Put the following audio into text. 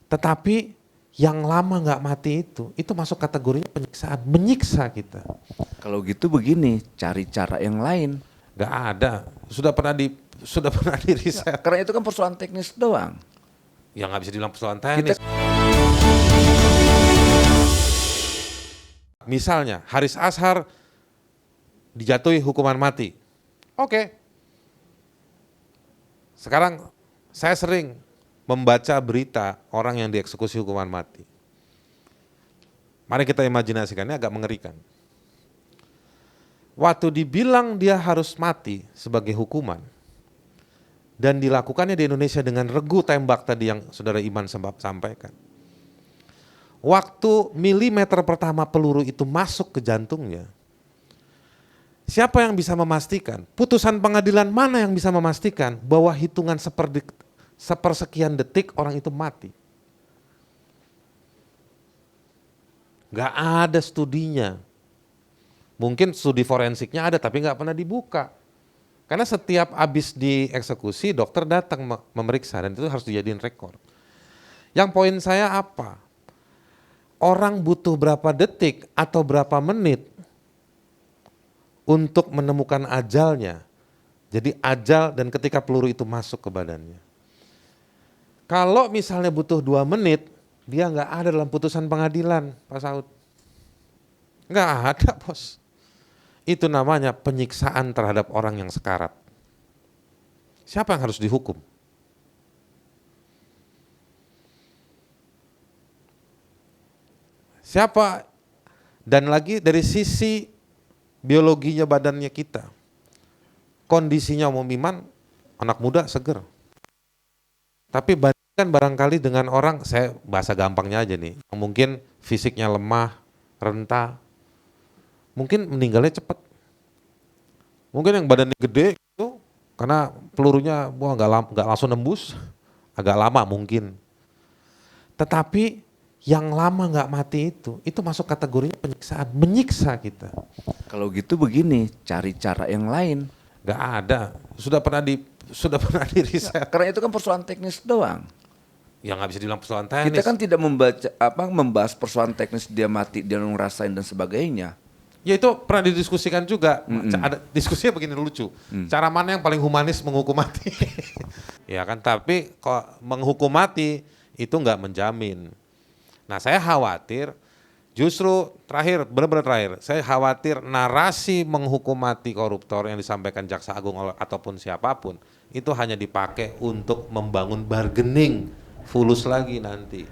Tetapi yang lama nggak mati itu masuk kategorinya penyiksaan, menyiksa kita. Kalau gitu begini, cari cara yang lain. Nggak ada, sudah pernah di riset. Karena itu kan persoalan teknis doang. Ya nggak bisa dibilang persoalan teknis. Misalnya Haris Azhar dijatuhi hukuman mati. Oke. Sekarang saya sering membaca berita orang yang dieksekusi hukuman mati. Mari kita imajinasikannya agak mengerikan. Waktu dibilang dia harus mati sebagai hukuman, dan dilakukannya di Indonesia dengan regu tembak tadi yang Saudara Iman sampaikan. Waktu milimeter pertama peluru itu masuk ke jantungnya, siapa yang bisa memastikan? Putusan pengadilan mana yang bisa memastikan bahwa hitungan sepersekian detik orang itu mati? Gak ada studinya. Mungkin studi forensiknya ada tapi gak pernah dibuka. Karena setiap habis dieksekusi dokter datang memeriksa dan itu harus dijadiin rekor. Yang poin saya apa? Orang butuh berapa detik atau berapa menit untuk menemukan ajalnya. Jadi ajal dan ketika peluru itu masuk ke badannya. Kalau misalnya butuh 2 menit, dia nggak ada dalam putusan pengadilan, Pak Saud. Nggak ada, bos. Itu namanya penyiksaan terhadap orang yang sekarat. Siapa yang harus dihukum? Siapa? Dan lagi dari sisi biologinya badannya kita. Kondisinya Om Iman, anak muda seger. Tapi bandingkan barangkali dengan orang, saya bahasa gampangnya aja nih, yang mungkin fisiknya lemah, renta, mungkin meninggalnya cepat. Mungkin yang badannya gede itu karena pelurunya nggak langsung nembus, agak lama mungkin. Tetapi yang lama nggak mati itu masuk kategorinya penyiksaan, menyiksa kita. Kalau gitu begini, cari cara yang lain. Nggak ada, sudah pernah di riset. Karena itu kan persoalan teknis doang. Ya nggak bisa dibilang persoalan teknis. Kita kan tidak membahas persoalan teknis dia mati, dia ngerasain dan sebagainya. Ya itu pernah didiskusikan juga. Ada diskusinya begini lucu. Cara mana yang paling humanis menghukum mati? Ya kan, tapi kok menghukum mati itu nggak menjamin. Nah saya khawatir, justru benar-benar terakhir, saya khawatir narasi menghukum mati koruptor yang disampaikan Jaksa Agung ataupun siapapun, itu hanya dipakai untuk membangun bargaining fulus lagi nanti.